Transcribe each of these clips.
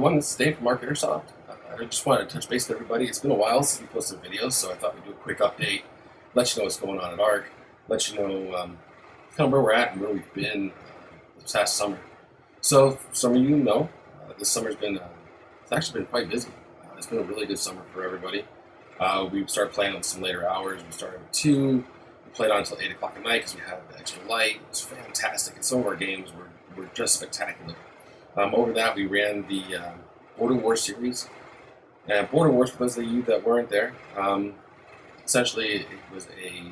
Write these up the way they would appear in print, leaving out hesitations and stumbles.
everyone. This is Dave from Airsoft. I just wanted to touch base with everybody. It's been a while since we posted videos, so I thought we'd do a quick update, let you know what's going on at ARC, let you know kind of where we're at and where we've been this past summer. So, some of you know, this summer's been, it's actually been quite busy. It's been a really good summer for everybody. We started playing on some later hours. We started at 2, we played on until 8 o'clock at night because we had the extra light. It was fantastic, and some of our games were just spectacular. Over that, we ran the Border Wars series. And Border Wars, for those of you that weren't there, essentially it was a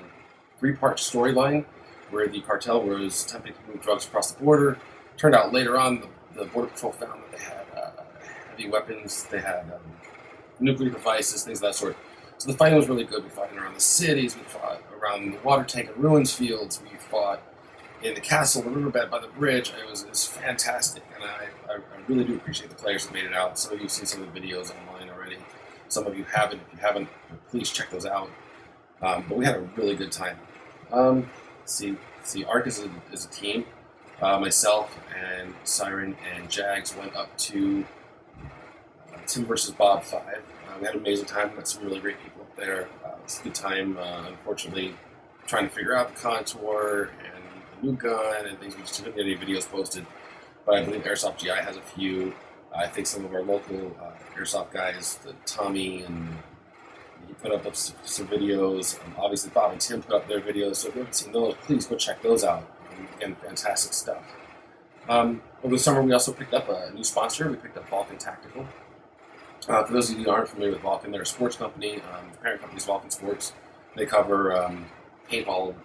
3-part storyline where the cartel was attempting to move drugs across the border. Turned out later on, the Border Patrol found that they had heavy weapons, they had nuclear devices, things of that sort. So the fighting was really good. We fought around the cities, we fought around the water tank and ruins fields, we fought in the castle, the riverbed by the bridge. It was fantastic, and I really do appreciate the players that made it out. Some of you have seen some of the videos online already. Some of you haven't. If you haven't, please check those out. But we had a really good time. See, ARC is a team. Myself and Siren and Jags went up to Tim versus Bob 5. We had an amazing time. Met some really great people up there. It was a good time. Unfortunately, trying to figure out the contour and new gun and things. We just didn't get any videos posted, but I believe Airsoft GI has a few. I think some of our local Airsoft guys, Tommy, and he put up some videos. Obviously, Bob and Tim put up their videos, so if you haven't seen those, please go check those out. Again, fantastic stuff. Over the summer, we also picked up a new sponsor. We picked up Vulcan Tactical. For those of you who aren't familiar with Vulcan, they're a sports company. The parent company is Vulcan Sports. They cover paintball,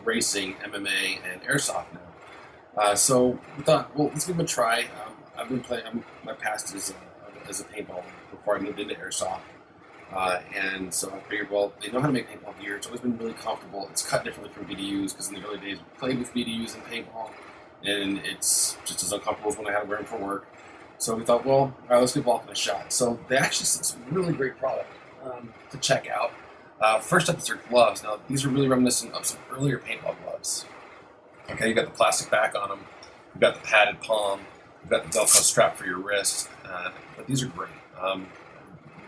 racing, MMA, and airsoft now. So we thought, well, let's give them a try. I've been playing. My past is as a paintball before I moved into airsoft, and so I figured, well, they know how to make paintball gear. It's always been really comfortable. It's cut differently from BDUs because in the early days we played with BDUs and paintball, and it's just as uncomfortable as when I had to wear them for work. So we thought, well, all right, let's give Vulcan a shot. So they actually sent some really great product to check out. First up is their gloves. Now, these are really reminiscent of some earlier paintball gloves. Okay, you got the plastic back on them, you've got the padded palm, you've got the Velcro strap for your wrist, but these are great.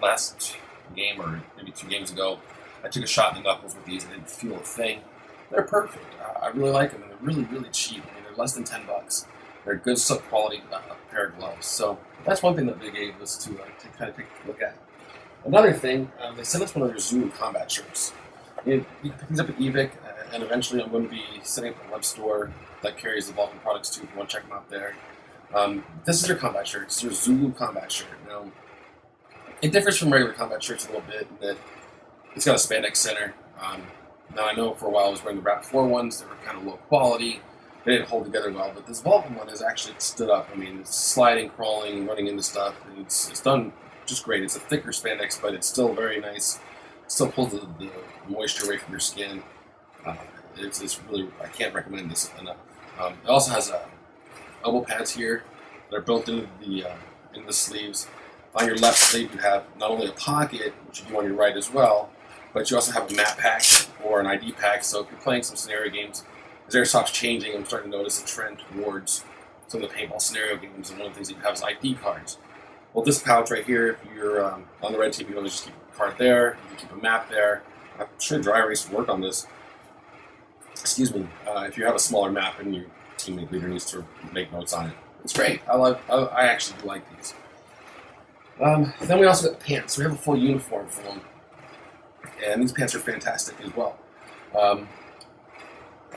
Last game, or maybe 2 games ago, I took a shot in the knuckles with these and didn't feel a thing. They're perfect. I really like them, and they're really, really cheap. I mean, they're less than $10. They're a good sub-quality pair of gloves. So that's one thing that they gave us to kind of take a look at. Another thing, they sent us one of their Zulu combat shirts. You can pick these up at Evic, and eventually I'm going to be setting up a web store that carries the Vulcan products too, if you want to check them out there. This is their combat shirt. It's their Zulu combat shirt. Now, it differs from regular combat shirts a little bit in that it's got a spandex center. Now, I know for a while I was wearing the Wrap 4 ones. They were kind of low quality. They didn't hold together well, but this Vulcan one is actually stood up. I mean, it's sliding, crawling, running into stuff. It's done just great. It's a thicker spandex, but it's still very nice. It still pulls the moisture away from your skin. It's really, I can't recommend this enough. It also has elbow pads here that are built into the sleeves. On your left sleeve, you have not only a pocket, which you do on your right as well, but you also have a map pack or an ID pack. So if you're playing some scenario games, as Airsoft's changing, I'm starting to notice a trend towards some of the paintball scenario games, and one of the things that you have is ID cards. Well, this pouch right here, if you're on the red team, you can always just keep a card there, you can keep a map there. I'm sure Dry Erase would work on this. Excuse me, if you have a smaller map and your teammate leader needs to make notes on it. It's great. I actually like these. Then we also got the pants. We have a full uniform for them, and these pants are fantastic as well.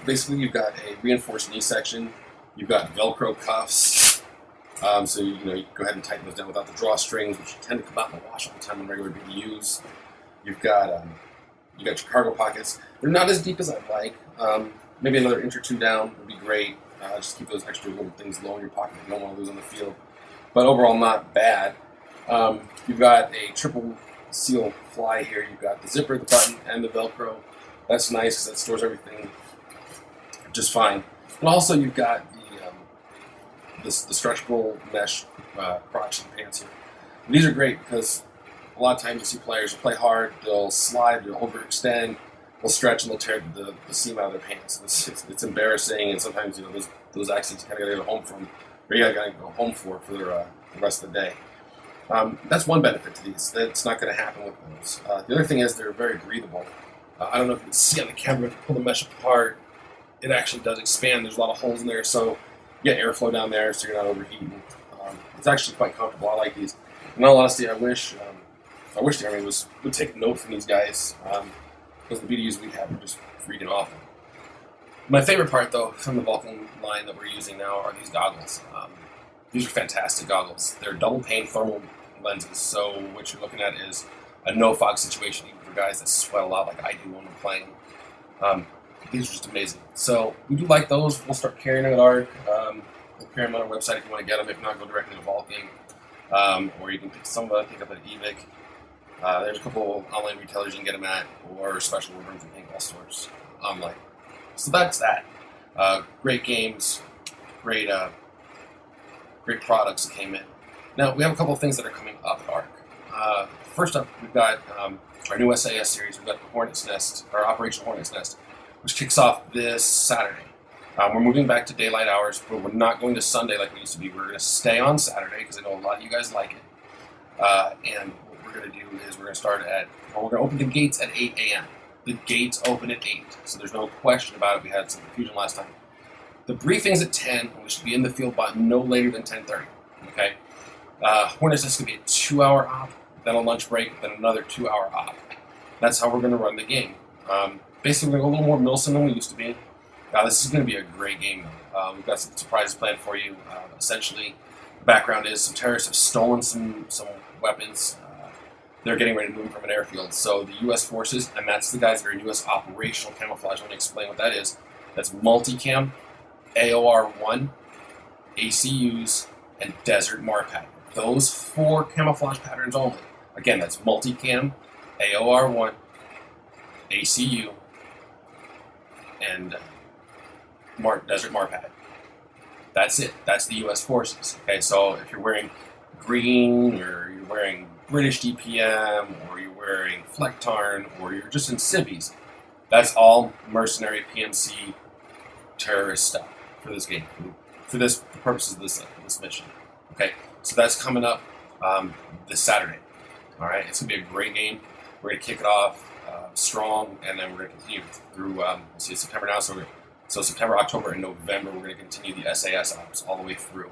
Basically, you've got a reinforced knee section. You've got Velcro cuffs, so you can go ahead and tighten those down without the drawstrings, which tend to come out in the wash all the time on regular BDUs. You've got your cargo pockets. They're not as deep as I'd like. Maybe another inch or 2 down would be great. Just keep those extra little things low in your pocket you don't want to lose on the field. But overall, not bad. You've got a triple seal fly here. You've got the zipper, the button, and the Velcro. That's nice because that stores everything just fine. And also, you've got the stretchable mesh crotch and pants here. And these are great because a lot of times you see players who play hard, they'll slide, they'll overextend, they'll stretch, and they'll tear the seam out of their pants. It's embarrassing, and sometimes those accidents you kind of got to go home from, or you got to go home for the rest of the day. That's one benefit to these. That's not going to happen with those. The other thing is they're very breathable. I don't know if you can see on the camera, if you pull the mesh apart, it actually does expand. There's a lot of holes in there, so you get airflow down there, so you're not overheating. It's actually quite comfortable. I like these. In all honesty, I wish the Army would take note from these guys, because the BDUs we have are just freaking awful. My favorite part, though, from the Vulcan line that we're using now are these goggles. These are fantastic goggles. They're double pane thermal lenses, so what you're looking at is a no fog situation, even for guys that sweat a lot like I do when we're playing. These are just amazing. So we do like those. We'll start carrying them at ARC. We'll carry them on our website if you want to get them. If not, go directly to Vulcan. Or you can pick some of them, pick up at EVIC. There's a couple online retailers you can get them at, or special rooms and paintball stores online. So that's that. Great games, great products that came in. Now, we have a couple of things that are coming up at ARC. First up, we've got our new SAS series. We've got the Hornet's Nest, our Operation Hornet's Nest, which kicks off this Saturday. We're moving back to daylight hours, but we're not going to Sunday like we used to be. We're going to stay on Saturday because I know a lot of you guys like it. And what we're going to do is we're going to open the gates at 8 a.m. The gates open at 8, so there's no question about it. We had some confusion last time. The briefing's at 10, and we should be in the field by no later than 10:30. Okay? Hornets is going to be a 2-hour op, then a lunch break, then another 2-hour op. That's how we're going to run the game. Basically, we're going to go a little more Milsim than we used to be. This is going to be a great game, though. We've got some surprises planned for you. Essentially, the background is some terrorists have stolen some weapons. They're getting ready to move from an airfield. So the U.S. forces, and that's the guys that are in U.S. operational camouflage. Let me explain what that is. That's multicam, AOR-1, ACUs, and Desert Marpat. Those 4 camouflage patterns only. Again, that's multicam, AOR-1, ACU, and Desert Marpat. That's it. That's the U.S. forces. Okay, so if you're wearing green, or you're wearing British DPM, or you're wearing Flectarn, or you're just in civvies, that's all mercenary PMC terrorist stuff for this game, for the purposes of this mission. Okay, so that's coming up this Saturday. All right, it's gonna be a great game. We're gonna kick it off strong, and then we're gonna continue through September now. So September, October, and November, we're gonna continue the SAS ops all the way through,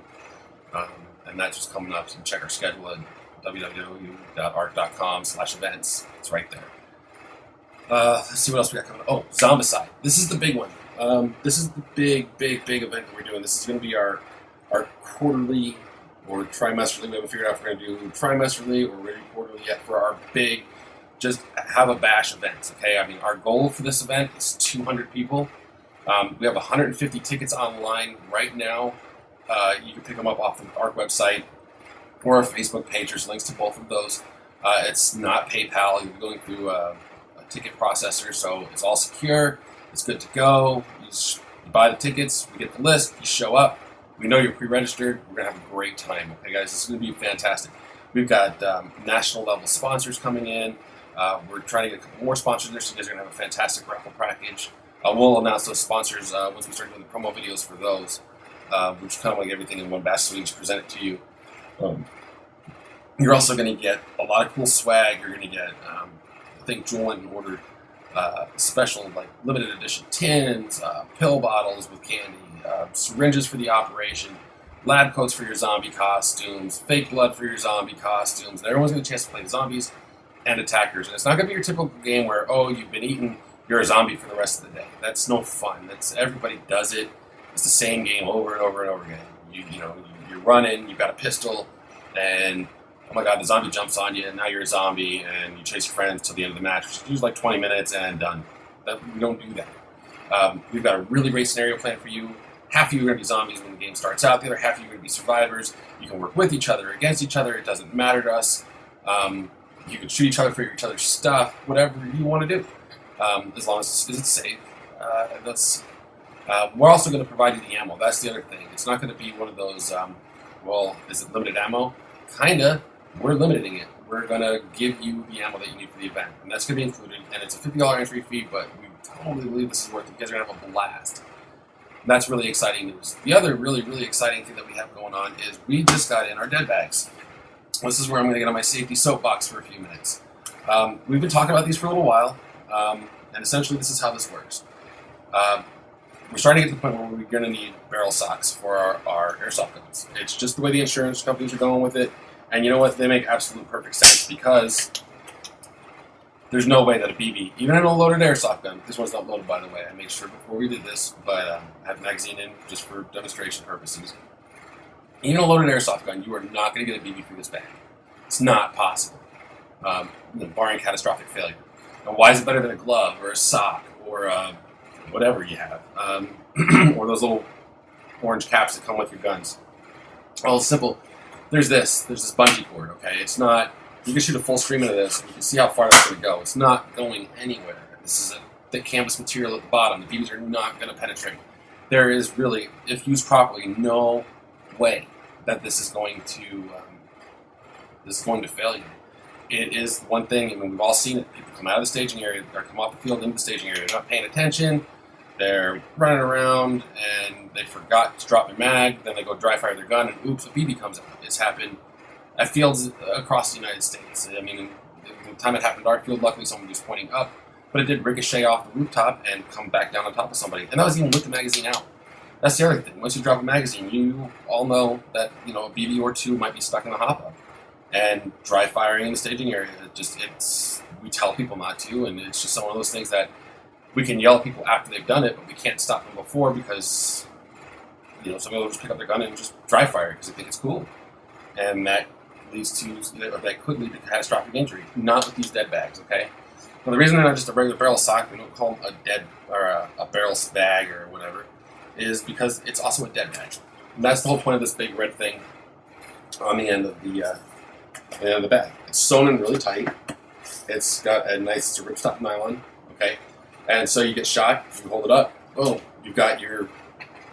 and that's just coming up. So check our schedule at www.arc.com/events. It's right there. Let's see what else we got coming up. Oh, Zombicide. This is the big one. This is the big event that we're doing. This is going to be our quarterly or trimesterly. We haven't figured out if we're going to do trimesterly or really quarterly yet for our big, just have a bash events. Okay, I mean, our goal for this event is 200 people. We have 150 tickets online right now. You can pick them up off the ARC website or our Facebook page. There's links to both of those. It's not PayPal. You're going through a ticket processor, so it's all secure. It's good to go. You buy the tickets, we get the list, you show up. We know you're pre-registered. We're going to have a great time. Okay, guys, this is going to be fantastic. We've got national level sponsors coming in. We're trying to get a couple more sponsors there, so you guys are going to have a fantastic raffle package. We'll announce those sponsors once we start doing the promo videos for those. We just kind of like everything in one basket, so we can just present it to you. You're also going to get a lot of cool swag. You're going to get, I think Joel went and ordered special, like limited edition tins, pill bottles with candy, syringes for the operation, lab coats for your zombie costumes, fake blood for your zombie costumes. And everyone's going to get a chance to play the zombies and attackers. And it's not going to be your typical game where, oh, you've been eaten, you're a zombie for the rest of the day. That's no fun. Everybody does it. It's the same game over and over and over again. You're running, you've got a pistol, and oh my god, the zombie jumps on you, and now you're a zombie, and you chase your friends till the end of the match, which is usually like 20 minutes, and done. We don't do that. We've got a really great scenario plan for you. Half of you are going to be zombies when the game starts out. The other half of you are going to be survivors. You can work with each other, against each other. It doesn't matter to us. You can shoot each other for each other's stuff, whatever you want to do, as long as it's safe. We're also going to provide you the ammo. That's the other thing. It's not going to be one of those, is it limited ammo? Kinda. We're limiting it. We're going to give you the ammo that you need for the event. And that's going to be included. And it's a $50 entry fee, but we totally believe this is worth it. You guys are going to have a blast. And that's really exciting news. The other really exciting thing that we have going on is we just got in our dead bags. This is where I'm going to get on my safety soapbox for a few minutes. We've been talking about these for a little while, and essentially this is how this works. We're starting to get to the point where we're going to need barrel socks for our airsoft guns. It's just the way the insurance companies are going with it, and you know what? They make absolute perfect sense because there's no way that a BB, even in a loaded airsoft gun, this one's not loaded by the way, I made sure before we did this, but I had the magazine in just for demonstration purposes. Even a loaded airsoft gun, you are not going to get a BB through this bag. It's not possible, barring catastrophic failure. Now, why is it better than a glove or a sock or whatever you have, or those little orange caps that come with your guns? Well, it's simple. There's this bungee cord. Okay, it's not. You can shoot a full stream into this, and you can see how far that's going to go. It's not going anywhere. This is a thick canvas material at the bottom. The BBs are not going to penetrate. There is really, if used properly, no way that this is going to fail you. It is one thing. I mean, we've all seen it. People come out of the staging area, or come off the field into the staging area. They're not paying attention. They're running around, and they forgot to drop their mag. Then they go dry fire their gun, and oops, a BB comes out. It's happened at fields across the United States. I mean, the time it happened at our field, luckily someone was pointing up, but it did ricochet off the rooftop and come back down on top of somebody. And that was even with the magazine out. That's the other thing. Once you drop a magazine, you all know that a BB or two might be stuck in the hop-up. And dry firing in the staging area, we tell people not to, and it's just one of those things that we can yell at people after they've done it, but we can't stop them before because some people will just pick up their gun and just dry fire because they think it's cool. And that could lead to catastrophic injury. Not with these dead bags, okay? Now, the reason they're not just a regular barrel sock, we don't call them a dead or a barrel bag or whatever, is because it's also a dead bag. And that's the whole point of this big red thing on the end of the bag. It's sewn in really tight. It's got it's a ripstop nylon, okay? And so you get shot, you hold it up, boom, you've got your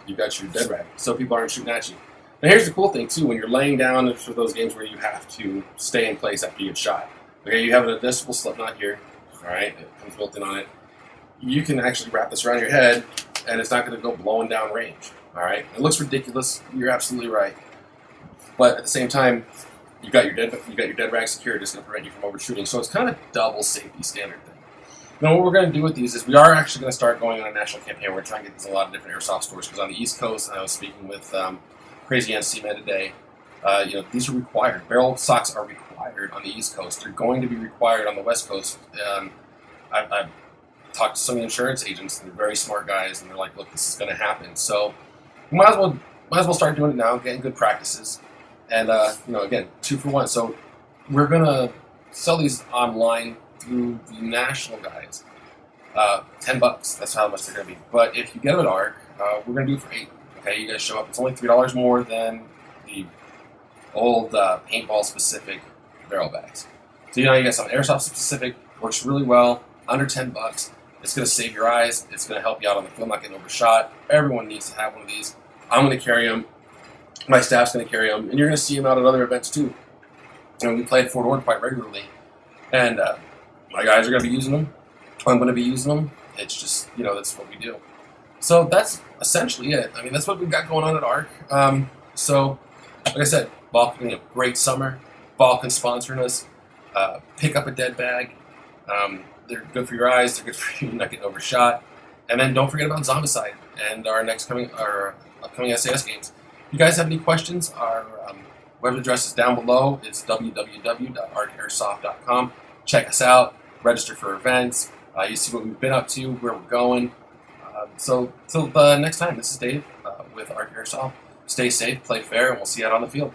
dead rag. So people aren't shooting at you. Now here's the cool thing too, when you're laying down for those games where you have to stay in place after you get shot. Okay, you have an adjustable slip knot here, alright, it comes built in on it. You can actually wrap this around your head and it's not going to go blowing down range. Alright? It looks ridiculous, you're absolutely right. But at the same time, you got your dead rag secured, it's going to prevent you from overshooting. So it's kind of a double safety standard thing. Now what we're going to do with these is we are actually going to start going on a national campaign. We're going to try and get these in a lot of different airsoft stores because on the East Coast, and I was speaking with Crazy NC Man today, these are required. Barrel socks are required on the East Coast. They're going to be required on the West Coast. I've talked to some insurance agents, and they're very smart guys, and they're like, look, this is going to happen. So we might as well start doing it now, getting good practices. And, again, 2 for 1. So we're going to sell these online through the national guys. $10, that's how much they're going to be. But if you get them at ARC, we're going to do it for $8. Okay, you guys show up. It's only $3 more than the old paintball-specific barrel bags. So you got something airsoft-specific, works really well, under $10. It's going to save your eyes. It's going to help you out on the field, not getting overshot. Everyone needs to have one of these. I'm going to carry them. My staff's going to carry them, and you're going to see them out at other events too. And we play at Fort Ord quite regularly, and my guys are going to be using them. I'm going to be using them. It's just, that's what we do. So that's essentially it. I mean, that's what we've got going on at ARC. So, like I said, Vulcan, great summer. Vulcan sponsoring us. Pick up a dead bag. They're good for your eyes. They're good for you not getting overshot. And then don't forget about Zombicide and our upcoming SAS games. If you guys have any questions, our web address is down below. It's www.arcairsoft.com. Check us out. Register for events. You see what we've been up to, where we're going. So till next time, this is Dave with Arc Airsoft. Stay safe, play fair, and we'll see you out on the field.